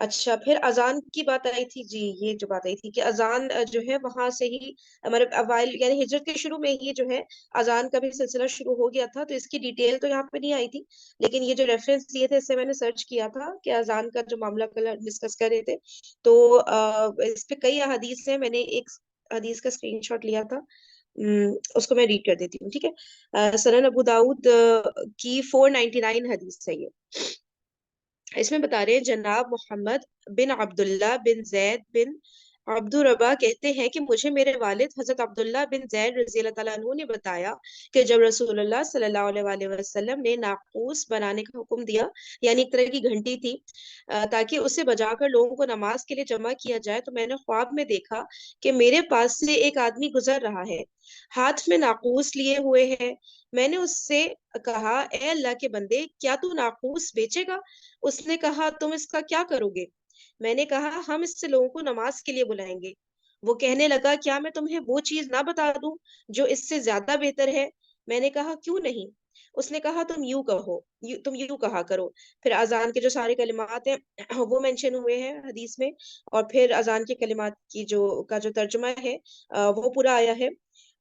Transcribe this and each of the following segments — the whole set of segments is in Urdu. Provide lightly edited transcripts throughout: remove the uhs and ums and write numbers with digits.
اچھا پھر اذان کی بات آئی تھی جی، یہ جو بات آئی تھی کہ اذان جو ہے وہاں سے ہی مطلب اوائل یعنی ہجرت کے شروع میں ہی جو ہے اذان کا بھی سلسلہ شروع ہو گیا تھا، تو اس کی ڈیٹیل تو یہاں پہ نہیں آئی تھی، لیکن یہ جو ریفرنس لیے تھے اس سے میں نے سرچ کیا تھا کہ اذان کا جو معاملہ کل ڈسکس کر رہے تھے، تو اس پہ کئی احادیث ہیں، میں نے ایک حدیث کا اسکرین شاٹ لیا تھا، اس کو میں ریڈ کر دیتی ہوں ٹھیک ہے۔ سنن ابو داؤد کی 499 حدیث ہے یہ، اس میں بتا رہے ہیں جناب محمد بن عبداللہ بن زید بن عبد الربا کہتے ہیں کہ مجھے میرے والد حضرت عبداللہ بن زید رضی اللہ تعالیٰ عنہ نے بتایا کہ جب رسول اللہ صلی اللہ علیہ وآلہ وسلم نے ناقوس بنانے کا حکم دیا، یعنی ایک طرح کی گھنٹی تھی، تاکہ اسے بجا کر لوگوں کو نماز کے لیے جمع کیا جائے، تو میں نے خواب میں دیکھا کہ میرے پاس سے ایک آدمی گزر رہا ہے، ہاتھ میں ناقوس لیے ہوئے ہے۔ میں نے اس سے کہا اے اللہ کے بندے، کیا تو ناقوس بیچے گا؟ اس نے کہا تم اس کا کیا کرو گے؟ میں نے کہا ہم اس سے لوگوں کو نماز کے لیے بلائیں گے۔ وہ کہنے لگا کیا میں تمہیں وہ چیز نہ بتا دوں جو اس سے زیادہ بہتر ہے؟ میں نے کہا کیوں نہیں؟ اس نے کہا تم یوں کہو، تم یوں کہا کرو۔ پھر اذان کے جو سارے کلمات ہیں وہ مینشن ہوئے ہیں حدیث میں، اور پھر اذان کے کلمات کی جو ترجمہ ہے وہ پورا آیا ہے۔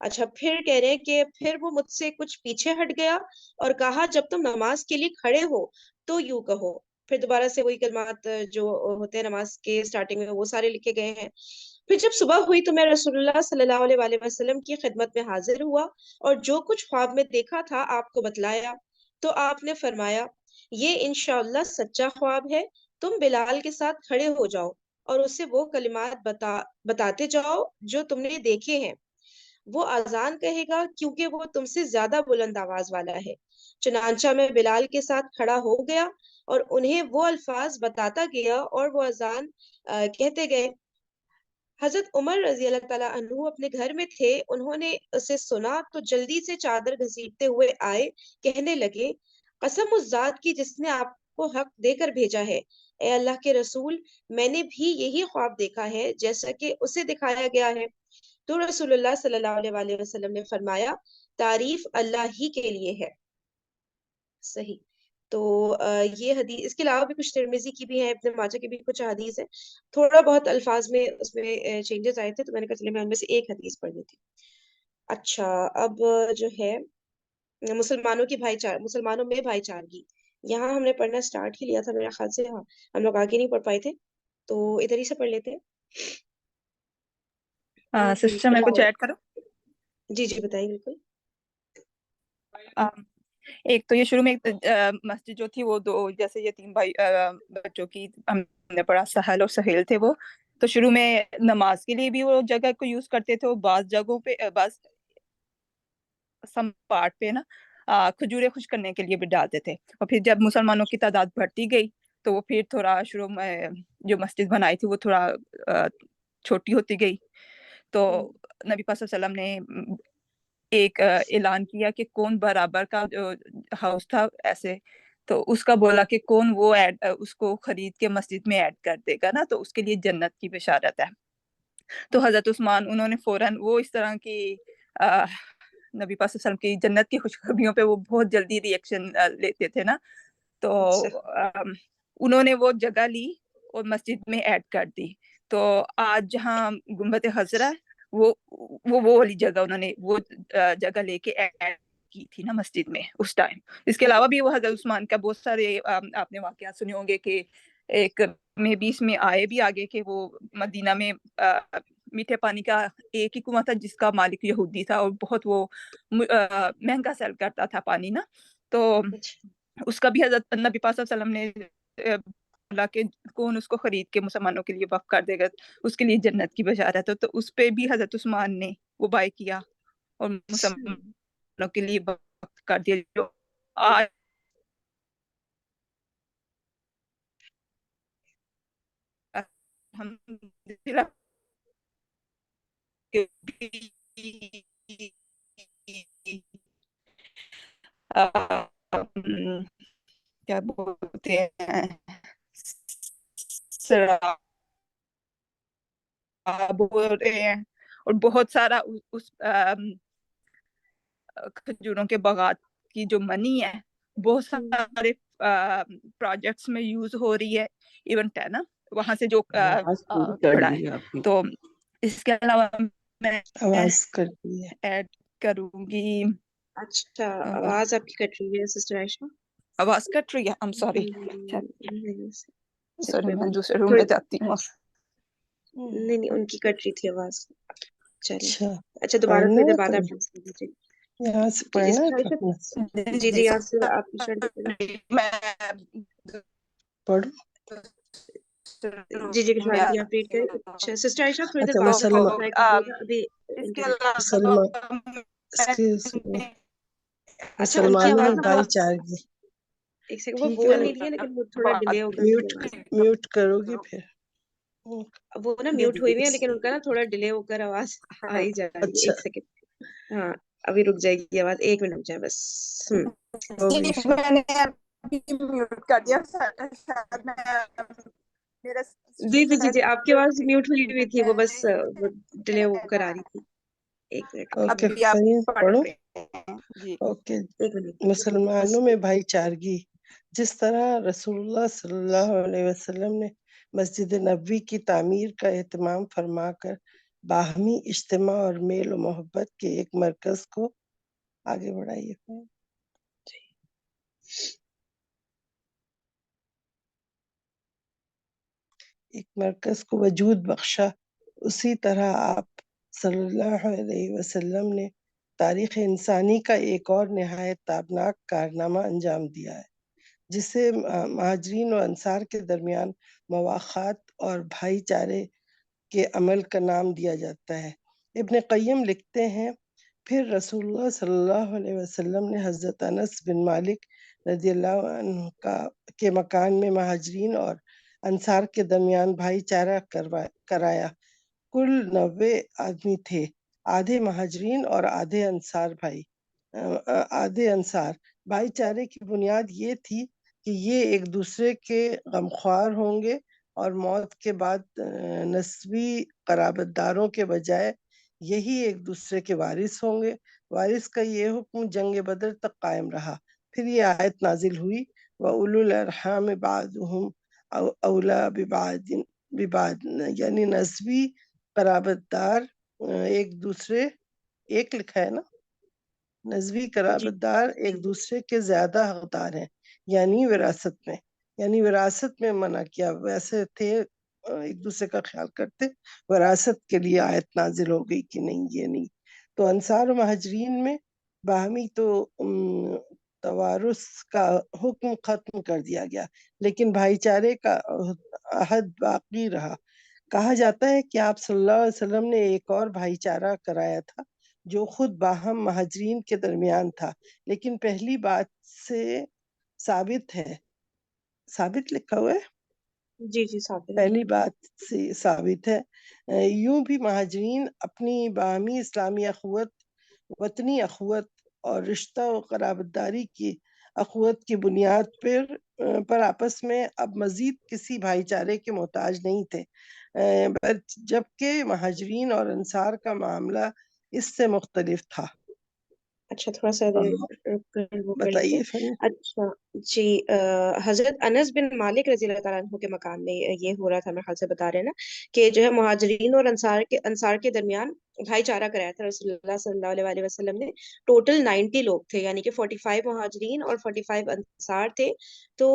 اچھا پھر کہہ رہے ہیں کہ پھر وہ مجھ سے کچھ پیچھے ہٹ گیا اور کہا جب تم نماز کے لیے کھڑے ہو تو یوں کہو۔ پھر دوبارہ سے وہی کلمات جو ہوتے ہیں نماز کے سٹارٹنگ میں وہ سارے لکھے گئے ہیں۔ پھر جب صبح ہوئی تو میں رسول اللہ صلی اللہ علیہ وآلہ وسلم کی خدمت میں حاضر ہوا اور جو کچھ خواب میں دیکھا تھا آپ کو بتلایا، تو آپ نے فرمایا یہ انشاءاللہ سچا خواب ہے، تم بلال کے ساتھ کھڑے ہو جاؤ اور اسے وہ کلمات بتاتے جاؤ جو تم نے دیکھے ہیں، وہ اذان کہے گا کیونکہ وہ تم سے زیادہ بلند آواز والا ہے۔ چنانچہ میں بلال کے ساتھ کھڑا ہو گیا اور انہیں وہ الفاظ بتاتا گیا اور وہ اذان کہتے گئے۔ حضرت عمر رضی اللہ تعالیٰ عنہ اپنے گھر میں تھے، انہوں نے اسے سنا تو جلدی سے چادر گھسیٹتے ہوئے آئے، کہنے لگے قسم اس ذات کی جس نے آپ کو حق دے کر بھیجا ہے، اے اللہ کے رسول، میں نے بھی یہی خواب دیکھا ہے جیسا کہ اسے دکھایا گیا ہے۔ تو رسول اللہ صلی اللہ علیہ وآلہ وسلم نے فرمایا تعریف اللہ ہی کے لیے ہے۔ صحیح۔ تو یہ حدیث، اس کے علاوہ بھی کچھ ترمذی کی بھی ہے، ابن ماجہ کی بھی کچھ حدیث ہے، تھوڑا بہت الفاظ میں اس میں چینجز آئے تھے، تو میں نے کہا چلیے میں ان میں سے ایک حدیث پڑھ لیتی ہوں۔ اچھا اب جو ہے مسلمانوں میں بھائی چارگی، یہاں ہم نے پڑھنا سٹارٹ ہی لیا تھا میرا خیال سے، ہاں ہم لوگ آگے نہیں پڑھ پائے تھے، تو ادھر ہی سے پڑھ لیتے ہیں۔ سسٹر میں کچھ ایڈ کرو۔ جی جی بتائیے بالکل۔ ایک تو یہ شروع میں مسجد جو تھی وہ دو، جیسے یہ تین بھائی بچوں کی ہم نے پڑھا، سہل اور سہیل تھے وہ، تو شروع میں نماز کے لیے بھی وہ جگہ کو یوز کرتے تھے، وہ بعض جگہوں پہ بعض سم پارٹ پہ نا کھجورے خوش کرنے کے لیے بھی ڈالتے تھے، اور پھر جب مسلمانوں کی تعداد بڑھتی گئی تو وہ پھر تھوڑا شروع میں جو مسجد بنائی تھی وہ تھوڑا چھوٹی ہوتی گئی، تو نبی پاک صلی اللہ علیہ وسلم نے ایک اعلان کیا کہ کون برابر کا جو ہاؤس تھا ایسے، تو اس کا بولا کہ کون وہ اس کو خرید کے مسجد میں ایڈ کر دے گا نا تو اس کے لیے جنت کی بشارت ہے۔ تو حضرت عثمان انہوں نے فوراً وہ اس طرح کی نبی پاک صلی اللہ علیہ وسلم کی جنت کی خوشخبریوں پہ وہ بہت جلدی ری ایکشن لیتے تھے نا، تو انہوں نے وہ جگہ لی اور مسجد میں ایڈ کر دی، تو آج جہاں گنبد خضرا ہے وہ والی جگہ انہوں نے وہ جگہ لے کے ایڈ کی تھی نا مسجد میں اس ٹائم۔ اس کے علاوہ بھی وہ حضرت عثمان کا بہت سارے آپ نے واقعات سنے ہوں گے کہ ایک میں بھی اس میں آئے بھی آگے کہ وہ مدینہ میں میٹھے پانی کا ایک ہی کنواں تھا جس کا مالک یہودی تھا اور بہت وہ مہنگا سیل کرتا تھا پانی نا، تو اس کا بھی حضرت نبی پاک صلی اللہ علیہ وسلم نے بولا کہ کون اس کو خرید کے مسلمانوں کے لیے وقف کر دے گا اس کے لیے جنت کی بشارت ہے، تو اس پہ بھی حضرت عثمان نے وہ بائی کیا اور مسلمانوں کے لیے وقف کر دیا، جو آج کیا بولتے ہیں بول رہے ہیں، اور بہت سارا اس کھجوروں کے باغات کی جو منی ہے بہت سارے پروجیکٹس میں یوز ہو رہی ہے، ایونٹ ہے نا وہاں سے جو آواز پوری کر پڑھا دی ہے. آپ کی، تو اس کے علاوہ میں آواز کر دی ہے. ایڈ کروں گی. اچھا آواز آپ کی کٹ رہی ہے سسٹر عائشہ. آواز کٹ رہی ہے. I'm sorry. نہیں سوری، میں دوسرے روم تھوڑی میں جاتی ہوں. نہیں ان کی کٹ رہی تھی آواز. چلیں اچھا اچھا دوبارہ پڑھنا تھوڑی دیر ہے بعد تو آپ ٹرانسلیٹ کیجیے. یہاں سے جی پڑھنا ہے سسٹر تو عائشہ اپنا جی جی یہاں سے آپ اسٹارٹ کیجیے. میں پڑھو. جی جی آپ ریڈ کریں. اچھا سسٹر عائشہ تھوڑی دیر اچھا بعد آپ مسلمان، ٹرائی کیجیے گا ابھی اس ان کے کی علاوہ مسلمان اچھا ان کی مسلمانوں آواز میں نا بھائی وہ چارگی. ایک سیکنڈ وہ ٹھیک ہے بول نہیں رہی ہے لیکن وہ تھوڑا ڈیلے ہوگا ان کی آواز. میوٹ کرو گی پھر. وہ نا میوٹ ہوئی ہوئی ہے لیکن ان کا نا تھوڑا ڈیلے ہو کر آواز آ ہی جا رہی ہے. اچھا ایک سیکنڈ. ہاں ابھی رک جائے گی آواز. 1 منٹ رک جائے بس. ہو گئی شروع. میں نے ابھی میوٹ کر دیا. شاید میں میرا جی جی جی شاید جی آپ کی آواز میوٹ ہوئی تھی وہ بس ڈیلے ہو کر آ رہی تھی. 1 منٹ اوکے ابھی آپ فریم پڑھ پڑھو. رہے ہیں. جی اوکے 1 منٹ مسلمانوں میں بھائی چارگی. جس طرح رسول اللہ صلی اللہ علیہ وسلم نے مسجد نبوی کی تعمیر کا اہتمام فرما کر باہمی اجتماع اور میل و محبت کے ایک مرکز کو آگے بڑھائیے. ایک مرکز کو وجود بخشا، اسی طرح آپ صلی اللہ علیہ وسلم نے تاریخ انسانی کا ایک اور نہایت تابناک کارنامہ انجام دیا ہے، جسے مہاجرین و انصار کے درمیان مواخات اور بھائی چارے کے عمل کا نام دیا جاتا ہے. ابن قیم لکھتے ہیں پھر رسول اللہ صلی اللہ علیہ وسلم نے حضرت انس بن مالک رضی اللہ عنہ کے مکان میں مہاجرین اور انصار کے درمیان بھائی چارہ کرایا. کل 90 آدمی تھے، آدھے مہاجرین اور آدھے انصار. بھائی چارے کی بنیاد یہ تھی کہ یہ ایک دوسرے کے غمخوار ہوں گے اور موت کے بعد نسبی قرابت داروں کے بجائے یہی ایک دوسرے کے وارث ہوں گے. وارث کا یہ حکم جنگ بدر تک قائم رہا. پھر یہ آیت نازل ہوئی وَأُولُو الْأَرْحَامِ بَعْضُهُمْ اولا ببعض، یعنی نسبی قرابت دار ایک دوسرے، ایک لکھا ہے نا، نسبی جی قرابت دار ایک دوسرے کے زیادہ حقدار ہیں، یعنی وراثت میں منع کیا. ویسے تھے ایک دوسرے کا خیال کرتے، وراثت کے لیے آیت نازل ہو گئی کہ نہیں یہ نہیں. تو انصار و مہاجرین میں باہمی تو توارث کا حکم ختم کر دیا گیا، لیکن بھائی چارے کا عہد باقی رہا. کہا جاتا ہے کہ آپ صلی اللہ علیہ وسلم نے ایک اور بھائی چارہ کرایا تھا جو خود باہم مہاجرین کے درمیان تھا، لیکن پہلی بات سے ثابت ہے، ثابت لکھا ہوا ہے، جی جی صاحب. پہلی بات سے ثابت ہے. یوں بھی مہاجرین اپنی باہمی اسلامی اخوت، وطنی اخوت اور رشتہ و قرابت داری کی اخوت کی بنیاد پر آپس میں اب مزید کسی بھائی چارے کے محتاج نہیں تھے، جبکہ مہاجرین اور انصار کا معاملہ اس سے مختلف تھا. اچھا تھوڑا سا وہ کر لیتے بتائیے ہیں. فریم. اچھا جی حضرت انس بن مالک رضی اللہ تعالیٰ عنہ کے مکان میں یہ ہو رہا تھا. میرے خیال سے بتا رہے ہیں نا کہ جو ہے مہاجرین اور انصار کے درمیان بھائی چارہ کرایا تھا رسول اللہ صلی اللہ علیہ وسلم نے. ٹوٹل 90 لوگ تھے، یعنی کہ 45 مہاجرین اور 45 انصار تھے. تو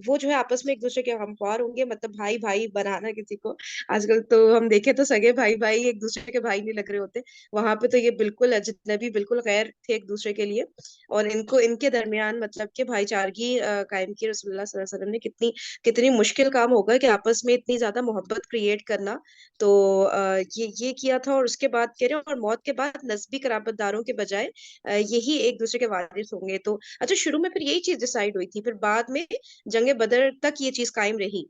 وہ جو ہے آپس میں ایک دوسرے کے غمخوار ہوں گے، مطلب بھائی بھائی بنانا کسی کو. آج کل تو ہم دیکھیں تو سگے بھائی بھائی ایک دوسرے کے بھائی نہیں لگ رہے ہوتے. وہاں پہ تو یہ بالکل اجنبی، بالکل غیر تھے ایک دوسرے کے لیے. اور ان کے درمیان مطلب کہ بھائی چارگی قائم کی رسول اللہ صلی اللہ علیہ وسلم نے. کتنی مشکل کام ہوگا کہ آپس میں اتنی زیادہ محبت کریٹ کرنا. تو یہ کیا تھا. اور اس کے بعد کہہ رہے ہیں اور موت کے بعد نسبی قرابت داروں کے بجائے یہی ایک دوسرے کے وارث ہوں گے. تو اچھا شروع میں پھر یہی چیز ڈیسائیڈ ہوئی تھی، پھر بعد میں جنگ بدر تک یہ چیز قائم رہی.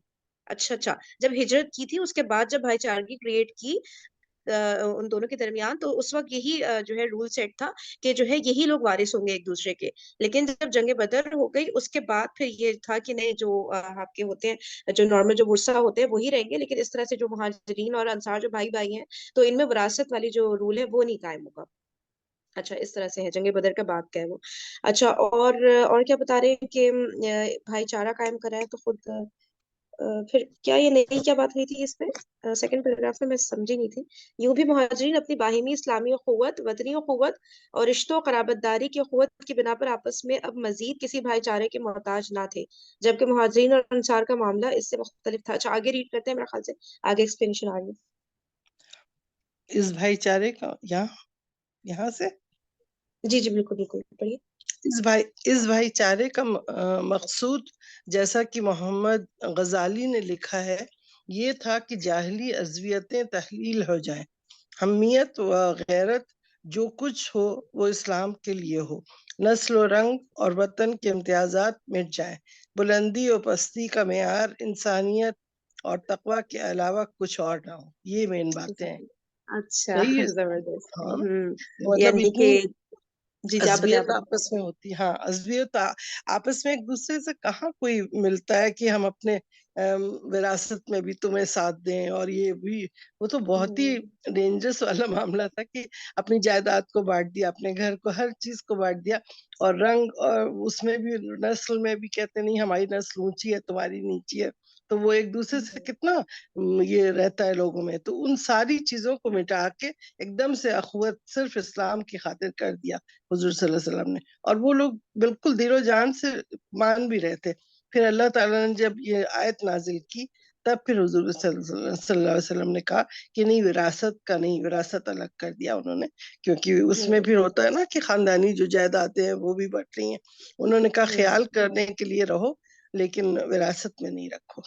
اچھا جب ہجرت کی تھی اس کے بعد جب بھائی چارگی کریٹ کی ان دونوں کے درمیان، تو اس وقت یہی جو ہے رول سیٹ تھا کہ جو ہے یہی لوگ وارث ہوں گے ایک دوسرے کے. لیکن جب جنگ بدر ہو گئی اس کے بعد پھر یہ تھا کہ نہیں، جو آپ کے ہوتے ہیں جو نارمل جو ورثہ ہوتے ہیں وہی رہیں گے، لیکن اس طرح سے جو مہاجرین اور انصار جو بھائی بھائی ہیں تو ان میں وراثت والی جو رول ہے وہ نہیں قائم ہوگا. اچھا اس طرح سے ہے جنگ بدر کا بات کا ہے وہ. اچھا اور کیا بتا رہے ہیں کہ بھائی چارہ قائم کرا ہے تو خود پھر کیا یہ نئی کیا بات ہوئی تھی اس پہ؟ سیکنڈ پیراگراف میں سمجھی نہیں تھی. یوں بھی مہاجرین اپنی باہمی اسلامی اخوت، وطنی اخوت اور رشتوں و قرابت داری کی اخوت کی بنا پر آپس میں اب مزید کسی بھائی چارے کے محتاج نہ تھے، جبکہ مہاجرین اور انصار کا معاملہ اس سے مختلف تھا. اچھا آگے ریڈ کرتے ہیں، میرے خیال سے آگے ایکسپلینیشن آ رہی ہے. اس بھائی چارے کا یہاں سے جی جی بالکل بالکل پڑھیے. اس بھائی چارے کا مقصود، جیسا کہ محمد غزالی نے لکھا ہے، یہ تھا کہ جاہلی عصبیتیں تحلیل ہو جائیں، حمیت و غیرت جو کچھ ہو وہ اسلام کے لیے ہو، نسل و رنگ اور وطن کے امتیازات مٹ جائیں، بلندی و پستی کا معیار انسانیت اور تقوی کے علاوہ کچھ اور نہ ہو. یہ مین باتیں ہیں. اچھا صحیح ہے. زبردست. ہاں، ہوں. مطلب یعنی کہ اتنی جی جی آپ عصبیت بتائیں. آپس میں ہوتی. ہاں، عصبیت آپس میں ایک دوسرے سے کہاں کوئی ملتا ہے کہ ہم اپنے وراثت میں بھی تمہیں ساتھ دیں، اور یہ بھی وہ تو بہت ہی ڈینجرس والا معاملہ تھا کہ اپنی جائیداد کو بانٹ دیا، اپنے گھر کو، ہر چیز کو بانٹ دیا، اور رنگ اور اس میں بھی نسل میں بھی کہتے نہیں ہماری نسل اونچی ہے تمہاری نیچی ہے، تو وہ ایک دوسرے سے کتنا یہ رہتا ہے لوگوں میں. تو ان ساری چیزوں کو مٹا کے ایک دم سے اخوت صرف اسلام کی خاطر کر دیا حضور صلی اللہ علیہ وسلم نے، اور وہ لوگ بالکل دل و جان سے مان بھی رہے تھے. پھر اللہ تعالیٰ نے جب یہ آیت نازل کی تب پھر حضور صلی اللہ علیہ وسلم نے کہا کہ نہیں، وراثت کا نہیں، وراثت الگ کر دیا انہوں نے، کیونکہ اس میں پھر ہوتا ہے نا کہ خاندانی جو جائیدادیں ہیں وہ بھی بٹ رہی ہیں. انہوں نے کہا خیال کرنے کے لیے رہو لیکن وراثت میں نہیں رکھو.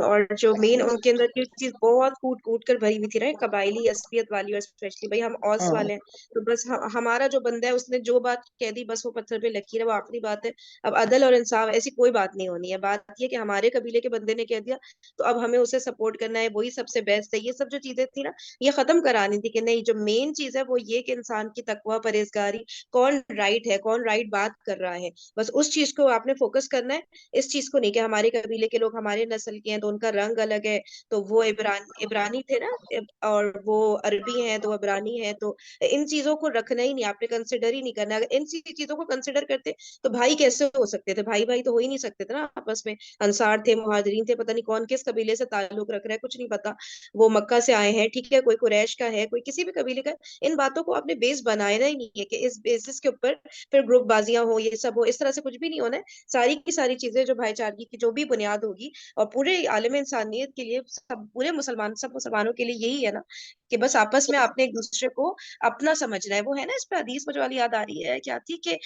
اور جو مین ان کے اندر کی چیز بہت کوٹ کوٹ کر بھری ہوئی تھی نا، قبائلی عصبیت والی، اور اسپیشلی بھائی ہم اوس ہاں والے ہیں تو بس ہمارا جو بندہ ہے اس نے جو بات کہہ دی بس وہ پتھر پہ لکیر ہے، وہ آخری بات ہے. اب عدل اور انصاف ایسی کوئی بات نہیں ہونی ہے. بات یہ کہ ہمارے قبیلے کے بندے نے کہہ دیا تو اب ہمیں اسے سپورٹ کرنا ہے، وہی سب سے بیسٹ ہے. یہ سب جو چیزیں تھی نا یہ ختم کرانی تھی کہ نہیں، جو مین چیز ہے وہ یہ کہ انسان کی تقوی، پرہیزگاری، کون رائٹ ہے، کون رائٹ بات کر رہا ہے، بس اس چیز کو آپ نے فوکس کرنا ہے. اس چیز کو نہیں کہ ہمارے قبیلے کے لوگ ہمارے نسل کے ہیں تو ان کا رنگ الگ ہے تو وہ عبرانی تھے نا، اور وہ عربی ہیں تو عبرانی ہیں، تو ان چیزوں کو رکھنا ہی نہیں، آپ نے کنسیڈر ہی نہیں کرنا. اگر ان چیزوں کو کنسیڈر کرتے تو بھائی کیسے ہو سکتے تھے؟ بھائی بھائی تو ہو ہی نہیں سکتے تھے نا آپس میں. انصار تھے، مہاجرین تھے، پتہ نہیں کون کس قبیلے سے تعلق رکھ رہا ہے کچھ نہیں پتا، وہ مکہ سے آئے ہیں ٹھیک ہے، کوئی قریش کا ہے، کوئی کسی بھی قبیلے کا ہے. ان باتوں کو آپ نے بیس بنانا ہی نہیں ہے کہ اس بیسس کے اوپر پھر گروپ بازیاں ہو، یہ سب ہو، اس طرح سے کچھ بھی نہیں ہونا ہے. ساری کی ساری چیزیں جو بھائی چارگی کی جو بھی بنیاد ہوگی اور پورے عالم انسانیت کے لیے، سب پورے سب مسلمانوں کے لیے یہی ہے نا کہ بس آپس میں آپ نے ایک دوسرے کو اپنا سمجھنا ہے. وہ ہے نا اس پہ حدیث مجھے والی یاد آ رہی ہے کیا تھی کہ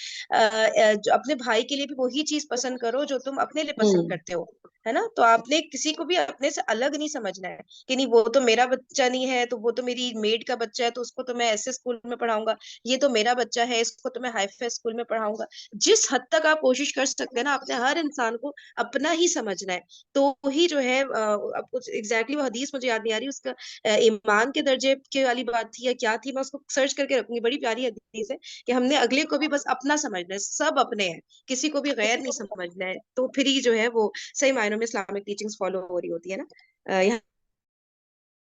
جو اپنے بھائی کے لیے بھی وہی چیز پسند کرو جو تم اپنے لیے پسند کرتے ہو، ہے نا. تو آپ نے کسی کو بھی اپنے سے الگ نہیں سمجھنا ہے کہ نہیں وہ تو میرا بچہ نہیں ہے، تو وہ تو میری میڈ کا بچہ ہے تو اس کو تو میں ایسے اسکول میں پڑھاؤں گا، یہ تو میرا بچہ ہے اس کو تو میں ہائی فائی اسکول میں پڑھاؤں گا. جس حد تک آپ کوشش کر سکتے ہیں نا اپنے ہر انسان کو اپنا ہی سمجھنا ہے تو ہی جو ہے اب کچھ ایگزیکٹلی وہ حدیث مجھے یاد نہیں آ رہی، اس کا ایمان کے درجے کے والی بات تھی یا کیا تھی، میں اس کو سرچ کر کے رکھوں گی. بڑی پیاری حدیث ہے کہ ہم نے اگلے کو بھی بس اپنا سمجھنا ہے، سب اپنے ہیں، کسی کو بھی غیر نہیں سمجھنا ہے. تو پھر ہی جو ہے وہ صحیح معنوں میں اسلامک ٹیچنگز فالو ہو رہی ہوتی ہے نا. یہاں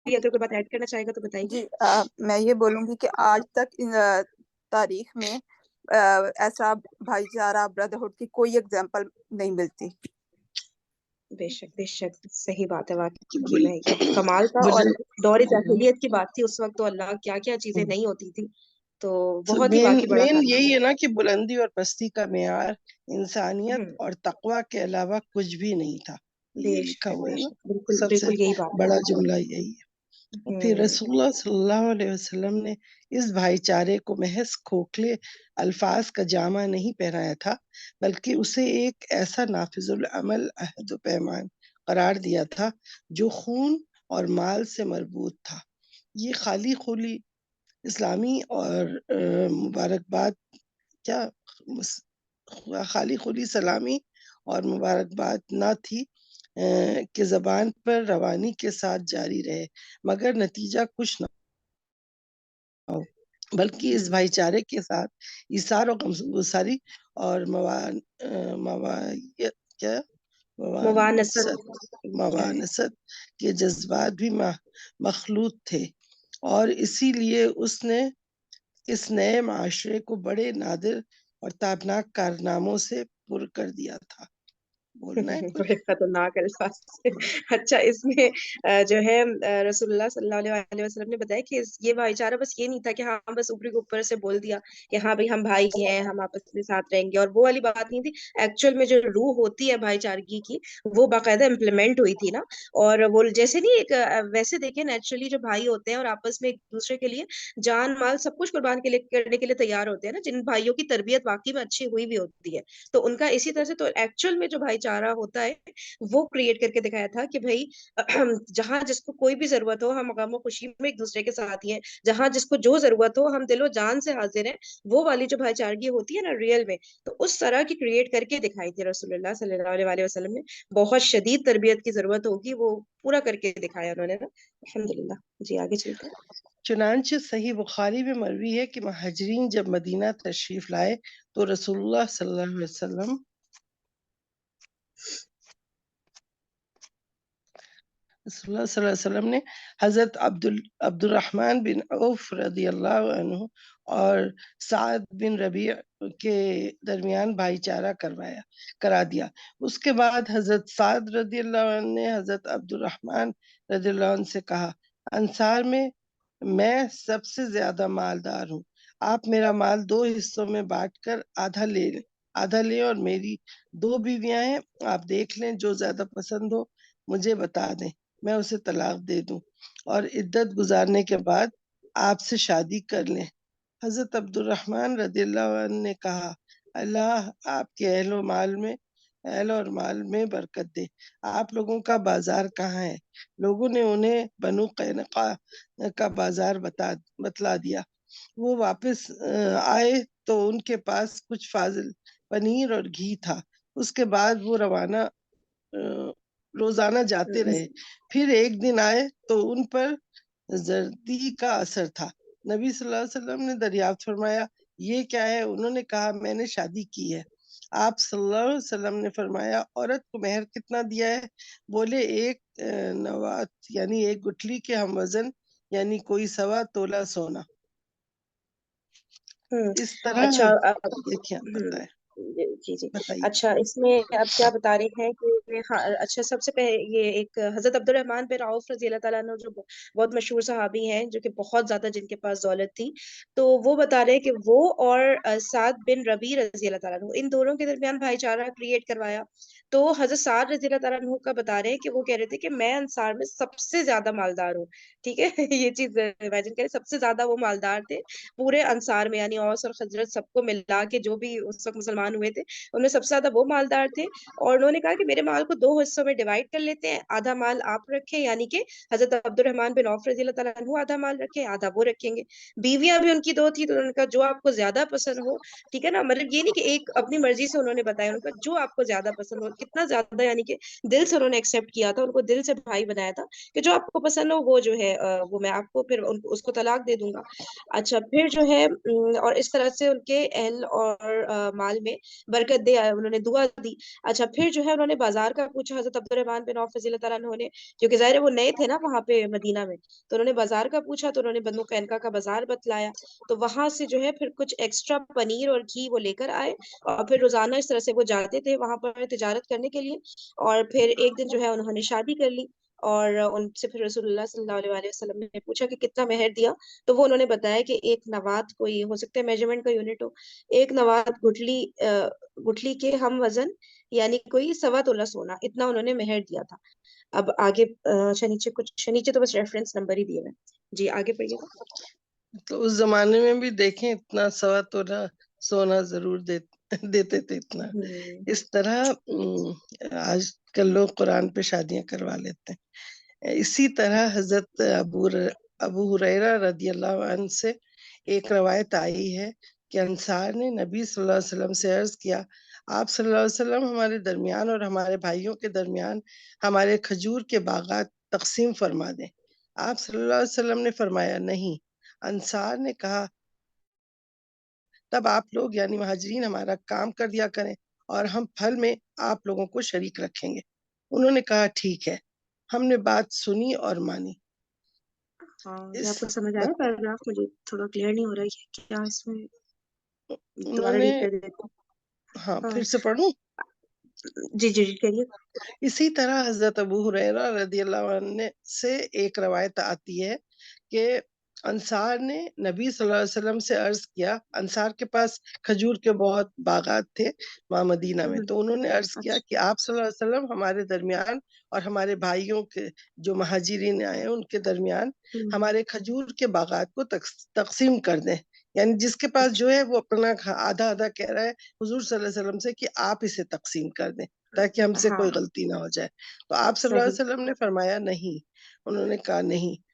اگر کوئی بات ایڈ کرنا چاہے گا تو بتائیے. جی میں یہ بولوں گی کہ آج تک تاریخ میں ایسا بھائی چارہ بردرہڈ کی کوئی ایگزامپل نہیں ملتی. بے شک بے شک صحیح بات ہے واقعی میں یہ کمال تھا. اور مجھے دور جاہلیت کی بات تھی اس وقت، تو اللہ کیا کیا چیزیں نہیں ہوتی تھی، تو بہت ہی مین واقعی بڑا تھا. یہی ہے نا کہ بلندی اور پستی کا معیار انسانیت ہوں، اور تقوی کے علاوہ کچھ بھی نہیں تھا. بے یہ لکھا شک ہوا بے ہے نا، شک بالکل سب سے بالکل یہی بات بڑا ہے. جملہ یہی ہے. پھر ہوں رسول اللہ صلی اللہ علیہ وسلم نے اس بھائی چارے کو محض کھوکھلے الفاظ کا جامع نہیں پہنایا تھا، بلکہ اسے ایک ایسا نافذ العمل عہد و پیمان قرار دیا تھا جو خون اور مال سے مربوط تھا. یہ خالی خولی اسلامی اور مبارکباد کیا خالی خلی سلامی اور مبارکباد نہ تھی کہ زبان پر روانی کے ساتھ جاری رہے مگر نتیجہ کچھ نہ ہو، بلکہ اس بھائی چارے کے ساتھ ایثار و غمگساری اور کیا موانست. موانست کے جذبات بھی مخلوط تھے، اور اسی لیے اس نے اس نئے معاشرے کو بڑے نادر اور تابناک کارناموں سے پر کر دیا تھا. بولنا ہے بڑے کچھ؟ خطرناک الفاظ سے۔ اچھا، اس میں جو ہے رسول اللہ صلی اللہ علیہ وسلم نے بتایا کہ یہ بھائی چارہ بس یہ نہیں تھا کہ ہاں بس اوپری اوپر سے بول دیا کہ ہاں بھائی ہم بھائی ہیں، ہم آپس میں ساتھ رہیں گے، اور وہ والی بات نہیں تھی۔ ایکچوئل میں جو روح ہوتی ہے بھائی چارگی کی، وہ باقاعدہ امپلیمنٹ ہوئی تھی نا۔ اور وہ جیسے نہیں ایک ویسے دیکھیں نیچرلی جو بھائی ہوتے ہیں اور آپس میں ایک دوسرے کے لیے جان مال سب کچھ قربان کرنے کے لیے تیار ہوتے ہیں نا، جن بھائیوں کی تربیت واقعی میں اچھی ہوئی بھی ہوتی ہے، تو ان کا اسی طرح سے تو ایکچوئل میں جو بھائی چارہ ہوتا ہے وہ کریٹ کر کے دکھایا تھا کہ بھائی جہاں جس کو کوئی بھی ضرورت ہو ہم غم و خوشی میں ایک دوسرے کے ساتھ ہی ہیں، جہاں جس کو جو ضرورت ہو ہم دل و جان سے حاضر ہیں، وہ والی جو بھائی چارگی ہوتی ہے نا ریئل میں، تو اس طرح کی کریٹ کر کے دکھائی تھی رسول اللہ صلی اللہ علیہ وسلم نے۔ بہت شدید تربیت کی ضرورت ہوگی، وہ پورا کر کے دکھایا انہوں نے نا، الحمدللہ۔ جی آگے چلتے ہیں۔ چنانچہ صحیح بخاری میں مروی ہے کہ مہاجرین جب مدینہ تشریف لائے تو رسول اللہ صلی اللہ علیہ وسلم رسول اللہ صلی اللہ علیہ وسلم نے حضرت عبد الرحمن بن عوف رضی اللہ عنہ اور سعد بن ربیع کے درمیان بھائی چارہ کرا دیا۔ اس کے بعد حضرت سعد رضی اللہ عنہ نے حضرت عبد الرحمن رضی اللہ عنہ سے کہا، انصار میں سب سے زیادہ مالدار ہوں، آپ میرا مال 2 حصوں میں بانٹ کر آدھا لیں اور میری 2 بیویاں ہیں، آپ دیکھ لیں جو زیادہ پسند ہو مجھے بتا دیں، میں اسے طلاق دے دوں اور عدت گزارنے کے بعد آپ سے شادی کر لیں۔ حضرت عبد الرحمن رضی اللہ عنہ نے کہا، اللہ آپ کے اہل اور مال میں برکت دے، آپ لوگوں کا بازار کہاں ہے؟ لوگوں نے انہیں بنو قینقاع کا بازار بتلا دیا۔ وہ واپس آئے تو ان کے پاس کچھ فاضل پنیر اور گھی تھا۔ اس کے بعد وہ روزانہ جاتے رہے، پھر ایک دن آئے تو ان پر زردی کا اثر تھا۔ نبی صلی اللہ علیہ وسلم نے دریافت فرمایا، یہ کیا ہے؟ انہوں نے کہا، میں نے شادی کی ہے۔ آپ صلی اللہ علیہ وسلم نے فرمایا، عورت کو مہر کتنا دیا ہے؟ بولے 1 نوات یعنی 1 گٹھلی کے ہم وزن، یعنی کوئی 1.25 تولہ سونا۔ اس طرح اچھا دیکھیں، آپ بتائیں، جی جی۔ بتائیے۔ اچھا، اس میں اب کیا بتا رہے ہیں کہ ہاں اچھا، سب سے پہلے یہ ایک حضرت عبد الرحمن بن عوف رضی اللہ تعالیٰ عنہ جو بہت مشہور صحابی ہیں، جو کہ بہت زیادہ جن کے پاس دولت تھی، تو وہ بتا رہے ہیں کہ وہ اور سعد بن ربیع رضی اللہ تعالیٰ عنہ، ان دونوں کے درمیان بھائی چارہ کریٹ کروایا۔ تو حضرت سعد رضی اللہ تعالیٰ عنہ کا بتا رہے ہیں کہ وہ کہہ رہے تھے کہ میں انصار میں سب سے زیادہ مالدار ہوں، ٹھیک ہے یہ چیز امیجن کریں، سب سے زیادہ وہ مالدار تھے پورے انصار میں، یعنی اوس اور خزرج سب کو ملا کے جو بھی اس وقت مسلمان ہوئے تھے ان میں سب سے زیادہ وہ مالدار تھے۔ اور انہوں نے کہا کہ میرے مال کو 2 حصوں میں ڈیوائڈ کر لیتے ہیں، آدھا مال آپ رکھیں، یعنی کہ حضرت عبد الرحمن بن عوف رضی اللہ تعالیٰ عنہ آدھا مال رکھیں، آدھا وہ رکھیں گے۔ بیویاں بھی ان کی 2 تھی، تو انہوں نے کہا جو آپ کو زیادہ پسند ہو، ٹھیک ہے نا، مطلب یہ نہیں کہ ایک اپنی مرضی سے انہوں نے بتایا، انہوں نے کہا جو آپ کو زیادہ پسند ہو، کتنا زیادہ یعنی کہ دل سے انہوں نے ایکسپٹ کیا تھا، ان کو دل سے بھائی بنایا تھا کہ جو آپ کو پسند ہو وہ جو ہے وہ میں آپ کو پھر اس کو طلاق دے دوں گا۔ اچھا، پھر جو ہے اور اس طرح سے ان کے اہل اور مال میں برکت دے، انہوں نے دعا دی۔ اچھا، پھر جو ہے انہوں نے بازار کا پوچھا حضرت عبد الرحمن بن عوف رضی اللہ تعالیٰ عنہ نے، کیونکہ ظاہر ہے وہ نئے تھے نا وہاں پہ مدینہ میں، تو انہوں نے بازار کا پوچھا، تو انہوں نے بنو قینقاع کا بازار بتلایا، تو وہاں سے جو ہے پھر کچھ ایکسٹرا پنیر اور گھی وہ لے کر آئے، اور پھر روزانہ اس طرح سے وہ جاتے تھے وہاں پر تجارت کرنے کے لیے، اور پھر ایک دن جو ہے انہوں نے شادی کر لی، اور ان سے پھر رسول اللہ صلی اللہ علیہ وسلم نے پوچھا کہ کتنا مہر دیا، تو وہ انہوں نے بتایا کہ 1 نوات، کوئی ہو سکتا ہے میجرمنٹ کا یونٹ ہو، 1 نوات گٹھلی کے ہم وزن، یعنی کوئی 1.25 تولہ سونا، اتنا انہوں نے مہر دیا تھا۔ اب آگے نیچے تو بس ریفرنس نمبر ہی دیے ہوئے ہیں۔ جی آگے پڑھیے گا۔ تو اس زمانے میں بھی دیکھیں اتنا 1.25 تولہ سونا ضرور دیتے تھے اتنا۔ اس طرح آج کل لوگ قرآن پہ شادیاں کروا لیتے ہیں۔ اسی طرح حضرت ابو ہریرہ رضی اللہ عنہ سے ایک روایت آئی ہے کہ انصار نے نبی صلی اللہ علیہ وسلم سے عرض کیا، آپ صلی اللہ علیہ وسلم ہمارے درمیان اور ہمارے بھائیوں کے درمیان ہمارے کھجور کے باغات تقسیم فرما دیں۔ آپ صلی اللہ علیہ وسلم نے فرمایا، نہیں۔ انصار نے کہا، تب آپ لوگ یعنی مہاجرین ہمارا کام کر دیا کریں اور ہم پھل میں آپ لوگوں کو شریک رکھیں گے۔ انہوں نے کہا، ٹھیک ہے۔ ہم نے بات سنی اور مانی۔ ہاں، اس آپ کو سمجھ آیا بت- پیراگراف؟ مجھے تھوڑا کلیئر نہیں ہو رہا ہے کیا اس میں، انہوں دوبارہ نے، ریڈ کر دیتے ہیں۔ ہاں ہاں پھر سے پڑھوں؟ جی جی جی کہیے. اسی طرح حضرت ابو ہریرہ رضی اللہ عنہ سے ایک روایت آتی ہے کہ انصار نے نبی صلی اللہ علیہ وسلم سے عرض کیا، انصار کے پاس کھجور کے بہت باغات تھے وہاں مدینہ میں، تو انہوں نے عرض کیا کہ آپ صلی اللہ علیہ وسلم ہمارے درمیان اور ہمارے بھائیوں کے جو مہاجرین آئے ہیں ان کے درمیان ہمارے کھجور کے باغات کو تقسیم کر دیں. یعنی جس کے پاس جو ہے وہ اپنا آدھا آدھا کہہ رہا ہے حضور صلی اللہ علیہ وسلم سے کہ آپ اسے تقسیم کر دیں تاکہ ہم سے ہاں کوئی غلطی نہ ہو جائے. تو آپ صلی اللہ علیہ صحیح. وسلم نے فرمایا نہیں. انہوں نے کہا نہیں.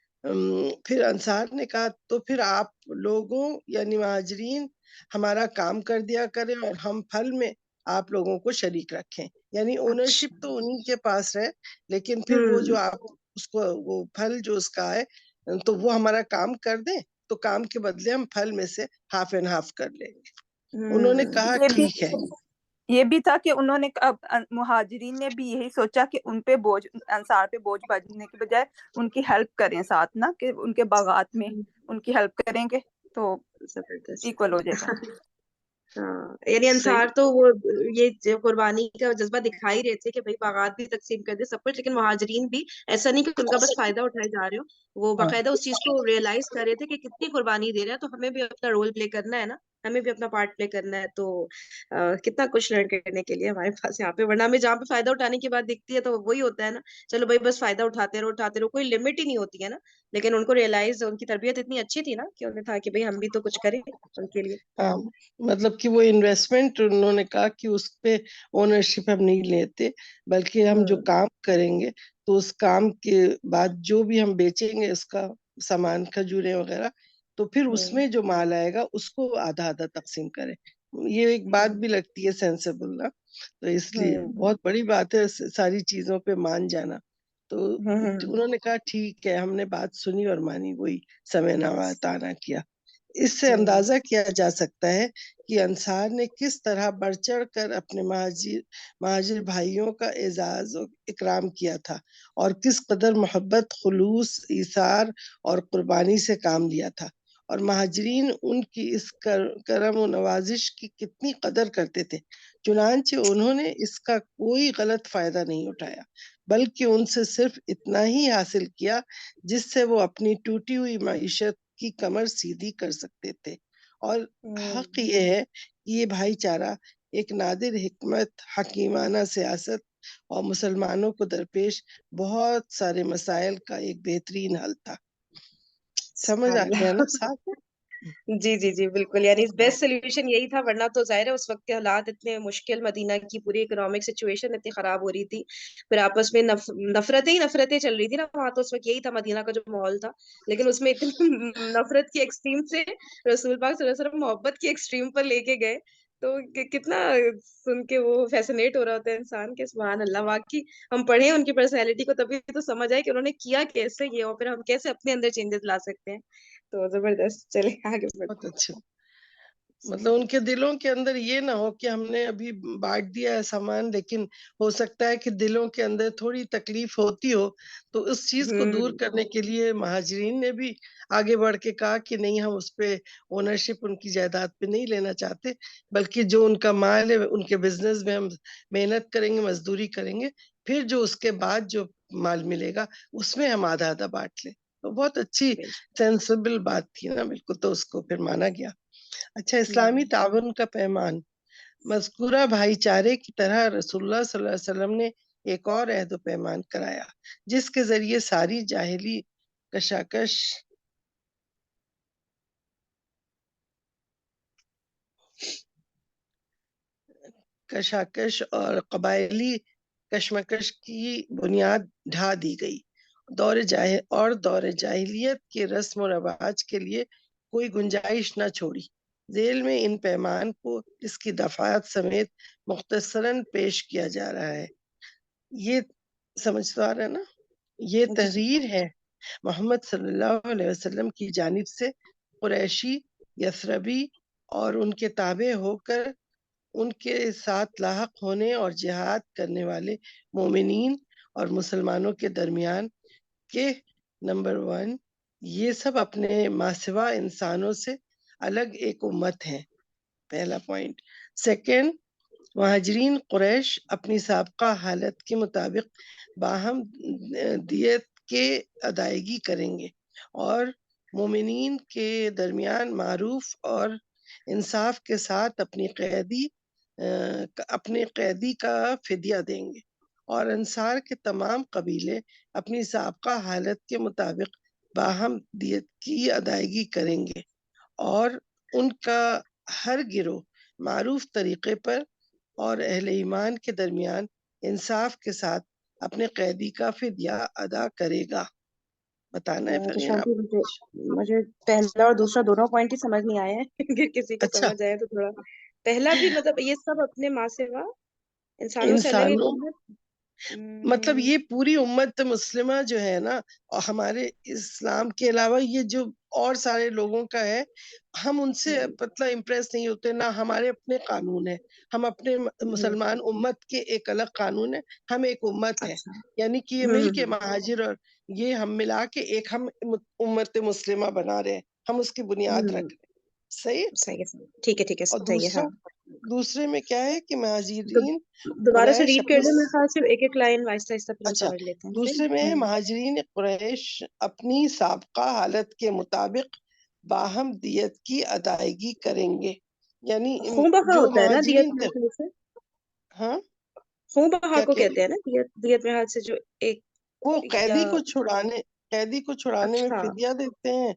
پھر انصار نے کہا تو پھر آپ لوگوں یعنی مہاجرین ہمارا کام کر دیا کریں اور ہم پھل میں آپ لوگوں کو شریک رکھیں. یعنی اچھا. اونرشپ تو انہی کے پاس ہے، لیکن پھر وہ جو آپ اس کو وہ پھل جو اس کا ہے تو وہ ہمارا کام کر دیں تو کام کے بدلے ہم پھل میں سے ہاف اینڈ ہاف کر لیں گے. انہوں نے کہا یہ بھی ٹھیک ہے. یہ بھی تھا کہ انہوں نے مہاجرین نے بھی یہی سوچا کہ ان پہ بوجھ، انصار پہ بوجھ بڑھنے کے بجائے ان کی ہیلپ کریں ساتھ نا، کہ ان کے باغات میں ان کی ہیلپ کریں گے تو زبردست. ایکول ہو جائے گا. ہاں یعنی صحیح. انصار تو وہ یہ قربانی کا جذبہ دکھا ہی رہے تھے کہ بھائی باغات بھی تقسیم کر دے سب کچھ، لیکن مہاجرین بھی ایسا نہیں کہ ان کا بس فائدہ اٹھائے جا رہے ہو، وہ ہاں باقاعدہ اس چیز کو ریئلائز کر رہے تھے کہ کتنی قربانی دے رہے ہیں، تو ہمیں بھی اپنا رول پلے کرنا ہے نا، ہمیں بھی اپنا پارٹ پلے کرنا ہے. تو کتنا کچھ لرن کرنے کے لیے ہمارے پاس یہاں پہ، ورنہ ہمیں جہاں پہ فائدہ اٹھانے کی بات دکھتی ہے تو وہی ہوتا ہے نا، چلو بھائی بس فائدہ اٹھاتے رہو، کوئی لمٹ ہی نہیں ہوتی ہے نا. لیکن ان کو ریئلائز، ان کی تربیت اتنی اچھی تھی نا کہ انہیں تھا کہ بھائی ہم بھی تو کچھ کریں ان کے لیے. ہاں مطلب کہ وہ انویسٹمنٹ انہوں نے کہا کہ اس پہ اونرشپ ہم نہیں لیتے، بلکہ ہم جو کام کریں گے تو اس کام کے بعد جو بھی ہم بیچیں گے اس کا سامان کھجوریں وغیرہ، تو پھر اس میں جو مال آئے گا اس کو آدھا آدھا تقسیم کریں. یہ ایک بات بھی لگتی ہے سینسیبل نا، تو اس لیے بہت بڑی بات ہے ساری چیزوں پہ مان جانا. تو انہوں نے کہا ٹھیک ہے، ہم نے بات سنی اور مانی، وہی سمعنا وأطعنا کیا. اس سے اندازہ کیا جا سکتا ہے کہ انصار نے کس طرح بڑھ چڑھ کر اپنے مہاجر بھائیوں کا اعزاز و اکرام کیا تھا، اور کس قدر محبت، خلوص، ایثار اور قربانی سے کام لیا تھا، اور مہاجرین ان کی اس کرم و نوازش کی کتنی قدر کرتے تھے. چنانچہ انہوں نے اس کا کوئی غلط فائدہ نہیں اٹھایا، بلکہ ان سے صرف اتنا ہی حاصل کیا جس سے وہ اپنی ٹوٹی ہوئی معیشت کی کمر سیدھی کر سکتے تھے. اور حق یہ ہے کہ یہ بھائی چارہ ایک نادر حکمت، حکیمانہ سیاست اور مسلمانوں کو درپیش بہت سارے مسائل کا ایک بہترین حل تھا. سمجھ سبحان آ گیا اللہ. نا صاحب؟ جی جی جی بالکل، یعنی بیسٹ سولوشن یہی تھا، ورنہ تو ظاہر ہے اس وقت کے حالات اتنے مشکل، مدینہ کی پوری اکنامک سچویشن اتنی خراب ہو رہی تھی، پھر آپس میں نفرتیں چل رہی تھی نا وہاں. تو اس وقت یہی تھا مدینہ کا جو ماحول تھا، لیکن اس میں اتنی نفرت کی ایکسٹریم سے رسول پاک صلی اللہ علیہ وسلم محبت کی ایکسٹریم پر لے کے گئے. تو کتنا سن کے وہ فیسنیٹ ہو رہا ہوتا ہے انسان کے، سبحان اللہ. واقعی ہم پڑھیں ان کی پرسنالٹی کو تبھی تو سمجھ آئے کہ انہوں نے کیا کیسے یہ، اور پھر ہم کیسے اپنے اندر چینجز لا سکتے ہیں. تو زبردست، چلے آگے بہت بڑھتے اچھا. مطلب ان کے دلوں کے اندر یہ نہ ہو کہ ہم نے ابھی بانٹ دیا ہے سامان، لیکن ہو سکتا ہے کہ دلوں کے اندر تھوڑی تکلیف ہوتی ہو، تو اس چیز کو دور کرنے کے لیے مہاجرین نے بھی آگے بڑھ کے کہا کہ نہیں، ہم اس پہ اونرشپ ان کی جائیداد پہ نہیں لینا چاہتے، بلکہ جو ان کا مال ہے ان کے بزنس میں ہم محنت کریں گے، مزدوری کریں گے، پھر جو اس کے بعد جو مال ملے گا اس میں ہم آدھا آدھا بانٹ لیں. تو بہت اچھی سینسیبل بات تھی نا، بالکل. تو اس کو پھر مانا گیا. اچھا، اسلامی تعاون کا پیمان. مذکورہ بھائی چارے کی طرح رسول اللہ صلی اللہ علیہ وسلم نے ایک اور عہد و پیمان کرایا، جس کے ذریعے ساری جاہلی کشاکش اور قبائلی کشمکش کی بنیاد ڈھا دی گئی. دور جاہلیت کے رسم و رواج کے لیے کوئی گنجائش نہ چھوڑی. ذیل میں ان پیمان کو اس کی دفعات سمیت مختصراً پیش کیا جا رہا ہے. یہ سمجھ تو آ رہا ہے نا؟ یہ جی جی تحریر ہے محمد صلی اللہ علیہ وسلم کی جانب سے قریشی، یثربی اور ان کے تابع ہو کر ان کے ساتھ لاحق ہونے اور جہاد کرنے والے مومنین اور مسلمانوں کے درمیان کہ نمبر 1، یہ سب اپنے ماسوا انسانوں سے الگ ایک امت ہیں، پہلا پوائنٹ. سیکنڈ، مہاجرین قریش اپنی سابقہ حالت کے مطابق باہم دیت کے ادائیگی کریں گے اور مومنین کے درمیان معروف اور انصاف کے ساتھ اپنے قیدی کا فدیہ دیں گے، اور انصار کے تمام قبیلے اپنی سابقہ حالت کے مطابق باہم دیت کی ادائیگی کریں گے اور ان کا ہر گروہ معروف طریقے پر اور اہل ایمان کے درمیان انصاف کے ساتھ اپنے قیدی کا فدیہ ادا کرے گا۔ بتانا ہے تو فہیم آپ؟ شانتی مجھے پہلا اور دوسرا دونوں پوائنٹ ہی سمجھ نہیں آئے ہیں اگر کسی کو اچھا، سمجھ آئے تو تھوڑا۔ پہلا بھی مطلب یہ سب اپنے ماں سے انسانوں سے الگ ایک انسانوں امت۔ مطلب یہ پوری امت مسلمہ جو ہے نا، اور ہمارے اسلام کے علاوہ یہ جو اور سارے لوگوں کا ہے، ہم ان سے مطلب امپریس نہیں ہوتے، نہ ہمارے اپنے قانون ہے، ہم اپنے مسلمان امت کے ایک الگ قانون ہے، ہم ایک امت ہے، اچھا۔ یعنی کہ یہ مل کے مہاجر اور یہ ہم ملا کے ایک ہم امت مسلمہ بنا رہے ہیں، ہم اس کی بنیاد رکھ رہے ہیں۔ صحیح؟ صحیح ہے، ٹھیک ہے ٹھیک ہے اور صحیح ہے، ہاں۔ دوسرے میں کیا ہے کہ تو مہاجرین دوبارہ سے قریش ریڈ کر اپنی لیں، میرے خیال سے ایک ایک لائن آہستہ آہستہ پھر ہم اچھا، سمجھ لیتے ہیں دوسرے میں پھر۔ مہاجرین قریش اپنی سابقہ حالت کے مطابق باہم دیت کی ادائیگی کریں گے، یعنی خوں بہا جو ہوتا ہے نا دیت مہاجرین میں حال سے؟ ہاں خوں بہا کیا کو کہہ رہی؟ کہتے ہیں نا دیت میں حال سے جو ایک وہ یا قیدی کو چھڑانے میں اچھا فدیہ دیتے ہیں،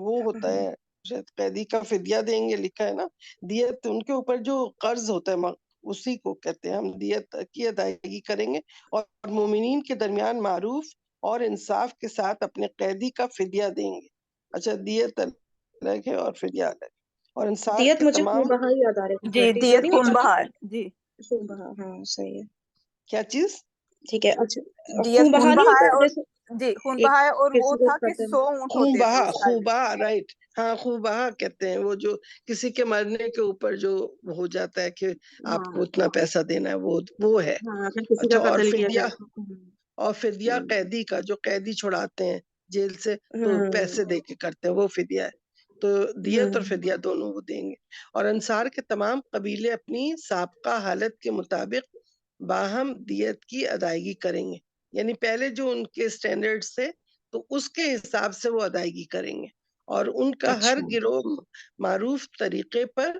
وہ ہوتا ہے شاید قیدی کا فدیہ دیں گے، لکھا ہے نا۔ دیت ان کے اوپر جو قرض ہوتا ہے اسی کو کہتے ہیں ہم دیت کی ادائیگی کریں گے، اور مومنین کے درمیان معروف اور انصاف کے ساتھ اپنے قیدی کا فدیہ دیں گے۔ اچھا، دیت الگ ہے اور فدیہ الگ ہے، اور انصار دیت کے مجھے خوں تمام بہا یاد آ رہے تھے، جی، تھوڑا دیت نہیں خون ہوتا بہار، جی خوں بہا، ہاں صحیح ہے، کیا چیز؟ ٹھیک ہے۔ اچھا خوں دیت بہا خون نہیں ہوتا بہار اور جیسے جی خون ایک بہار، اور وہ کسی کو تھا کہ کرتے 100 اونٹ ہوتے تھے خوبہ اس ٹائم میں۔ خوبہ رائٹ، ہاں خوبہ کہتے ہیں، وہ جو کسی کے مرنے کے اوپر جو ہو جاتا ہے کہ آپ ہاں کو اتنا پیسہ دینا ہے، وہ ہے۔ ہاں اگر کسی کا اچھا، قتل کیا جائے تو۔ اور فدیہ قیدی کا، جو قیدی چھڑاتے ہیں جیل سے تو پیسے دے کے کرتے ہیں، وہ فدیہ ہے۔ تو دیت اور فدیہ دونوں وہ دیں گے، اور انصار کے تمام قبیلے اپنی سابقہ حالت کے مطابق باہم دیت کی ادائیگی کریں گے، یعنی پہلے جو ان کے سٹینڈرڈز تھے تو اس کے حساب سے وہ ادائیگی کریں گے، اور ان کا ہر اچھا گروہ معروف طریقے پر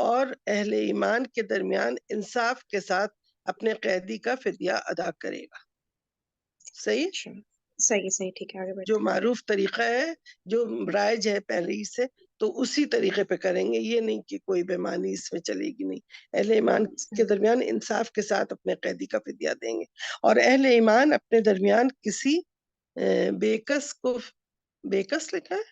اور اہل ایمان کے درمیان انصاف کے ساتھ اپنے قیدی کا فدیہ ادا کرے گا۔ صحیح؟ اچھا صحیح صحیح، ٹھیک ہے آگے جو بڑھتے ہیں۔ معروف طریقہ ہے، جو رائج ہے پہلے ہی سے، تو اسی طریقے پہ کریں گے، یہ نہیں کہ کوئی بےمانی اس میں چلے گی، نہیں۔ اہل ایمان کے درمیان انصاف کے ساتھ اپنے قیدی کا فدیہ دیں گے، اور اہل ایمان اپنے درمیان کسی بیکس لکھا ہے؟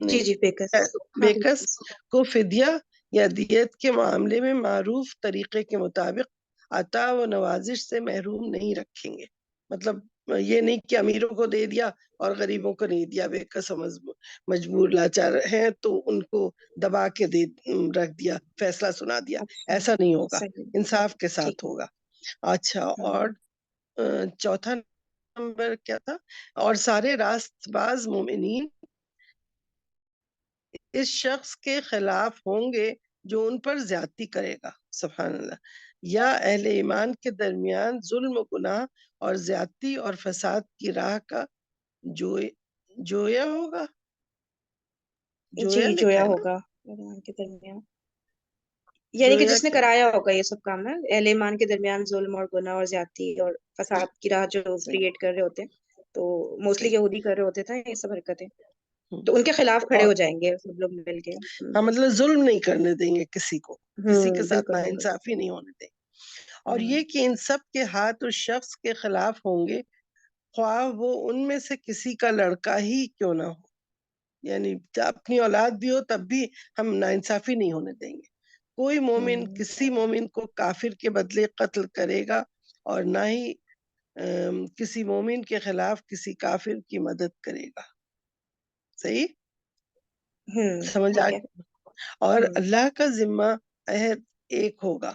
جی نہیں، جی بیکس، ہاں بیکس بیکس۔ کو فدیہ یا دیت کے معاملے میں معروف طریقے کے مطابق عطا و نوازش سے محروم نہیں رکھیں گے، مطلب یہ نہیں کہ امیروں کو دے دیا اور غریبوں کو نہیں دیا، بیکس مجبور لاچار ہیں تو ان کو دبا کے رکھ دیا، فیصلہ سنا دیا، اچھا ایسا نہیں ہوگا، صحیح، انصاف کے ٹھیک ساتھ ہے۔ ہوگا۔ اچھا، اور چوتھا نمبر کیا تھا؟ اور سارے راست باز مومنین اس شخص کے خلاف ہوں گے جو ان پر زیادتی کرے گا، سبحان اللہ، یا اہل ایمان کے درمیان ظلم و گناہ اور زیادتی اور فساد کی راہ کا جویا ہوگا، جی جویا لکھا جویا ہے نا، ہوگا ایمان کے درمیان، یعنی کہ جویا جس نے کیا؟ کرایا ہوگا یہ سب کام ہے، اہل ایمان کے درمیان ظلم اور گناہ اور زیادتی اور فساد کی راہ جو کریٹ کر رہے ہوتے ہیں، تو موسٹلی یہودی کر رہے ہوتے تھے یہ سب حرکتیں، تو ان کے خلاف کھڑے اور ہو جائیں گے سب لوگ مل کے۔ ہاں، مطلب ظلم نہیں کرنے دیں گے کسی کو، کسی کے ساتھ بالکل بالکل۔ ناانصافی نہیں ہونے دیں گے، اور یہ کہ ان سب کے ہاتھ اس شخص کے خلاف ہوں گے خواہ وہ ان میں سے کسی کا لڑکا ہی کیوں نہ ہو، یعنی اپنی اولاد بھی ہو تب بھی ہم ناانصافی نہیں ہونے دیں گے۔ کوئی مومن کسی مومن کو کافر کے بدلے قتل کرے گا، اور نہ ہی کسی مومن کے خلاف کسی کافر کی مدد کرے گا۔ صحیح؟ سمجھ آ ٹھیک ہے۔ اور اللہ کا ذمہ عہد ایک ہوگا،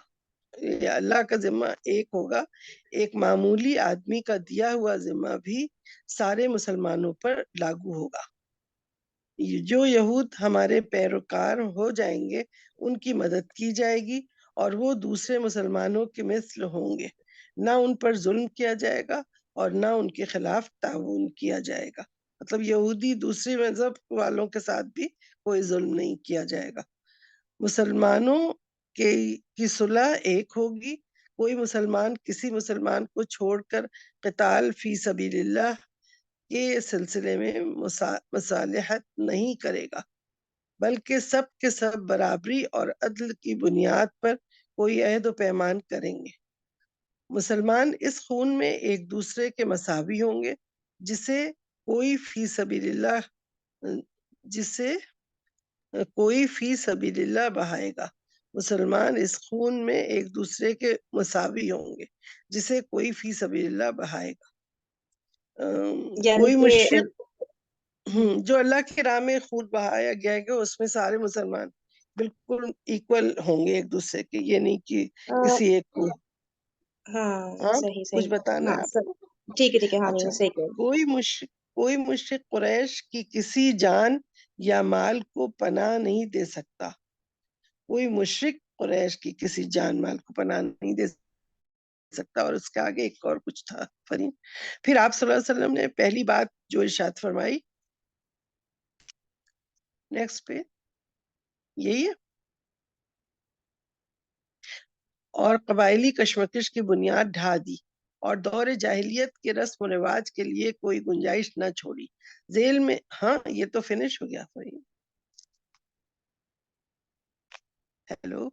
اللہ کا ذمہ ایک ہوگا، ایک معمولی آدمی کا دیا ہوا ذمہ بھی سارے مسلمانوں پر لاگو ہوگا۔ جو یہود ہمارے پیروکار ہو جائیں گے ان کی مدد کی جائے گی، اور وہ دوسرے مسلمانوں کے مثل ہوں گے، نہ ان پر ظلم کیا جائے گا اور نہ ان کے خلاف تعاون کیا جائے گا. مطلب یہودی دوسرے مذہب والوں کے ساتھ بھی کوئی ظلم نہیں کیا جائے گا. مسلمانوں کی صلح ایک ہوگی. کوئی مسلمان کسی مسلمان کو چھوڑ کر قتال فی سبیل اللہ کے سلسلے میں مصالحت نہیں کرے گا، بلکہ سب کے سب برابری اور عدل کی بنیاد پر کوئی عہد و پیمان کریں گے. مسلمان اس خون میں ایک دوسرے کے مساوی ہوں گے. جسے کوئی فی سبیل اللہ بہائے گا. مسلمان اس خون میں ایک دوسرے کے مساوی ہوں گے جسے کوئی فی سبیل اللہ بہائے گا. یعنی کوئی کہ مشرک جو اللہ کی راہ میں خون بہایا گیا ہے اس میں سارے مسلمان بالکل ایکول ہوں گے ایک دوسرے کے، یہ نہیں کہ کسی ایک کو. ہاں ہاں صحیح کچھ صحیح، بتانا ہاں ہے آپ سب کو؟ ٹھیک ہے ٹھیک ہے، ہاں اچھا، نہیں صحیح کہ کوئی مشرک قریش کی کسی جان یا مال کو پناہ نہیں دے سکتا. کوئی مشرک قریش کی کسی جان مال کو پناہ نہیں دے سکتا. اور اس کے آگے ایک اور کچھ تھا فرین. پھر آپ صلی اللہ علیہ وسلم نے پہلی بات جو ارشاد فرمائی، نیکسٹ پہ یہی ہے، اور قبائلی کشمکش کی بنیاد ڈھا دی اور دور جاہلیت کے رسم و رواج کے لیے کوئی گنجائش نہ چھوڑی. ذیل میں ہاں یہ تو فنش ہو گیا فرین. ہیلو،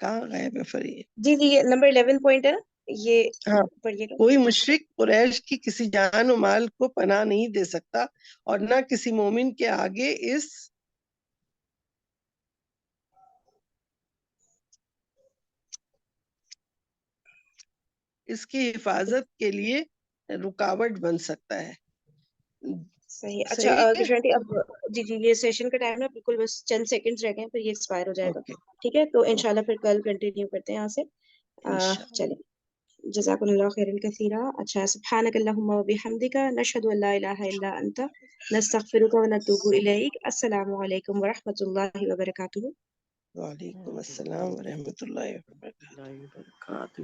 کہاں غائب ہے فرین؟ جی جی، یہ نمبر 11 پوائنٹ ہے نا، یہ ہاں، پڑھیے گا. کوئی مشرک قریش کی کسی جان و مال کو پناہ نہیں دے سکتا اور نہ کسی مومن کے آگے اس کی حفاظت کے لیے رکاوٹ بن سکتا ہے. صحیح. اچھا صحیح ہے، کشور آنٹی، اب جی جی یہ سیشن کا ٹائم ہے، بالکل بس چند سیکنڈز رہ گئے ہیں، پھر یہ ایکسپائر ہو جائے گا. اوکے ٹھیک ہے، تو انشاءاللہ اوکے پھر کل کنٹینیو کرتے ہیں یہاں سے. انشاءاللہ. چلیں، جزاکم اللہ خیرا کثیرا. اچھا، سبحانک اللہم و بحمدک، نشہد ان لا الہ الا انت، نستغفرک و نتوب الیک. السلام علیکم ورحمۃ اللہ وبرکاتہ. وعلیکم السلام ورحمۃ اللہ وبرکاتہ. اللہ وبرکاتہ.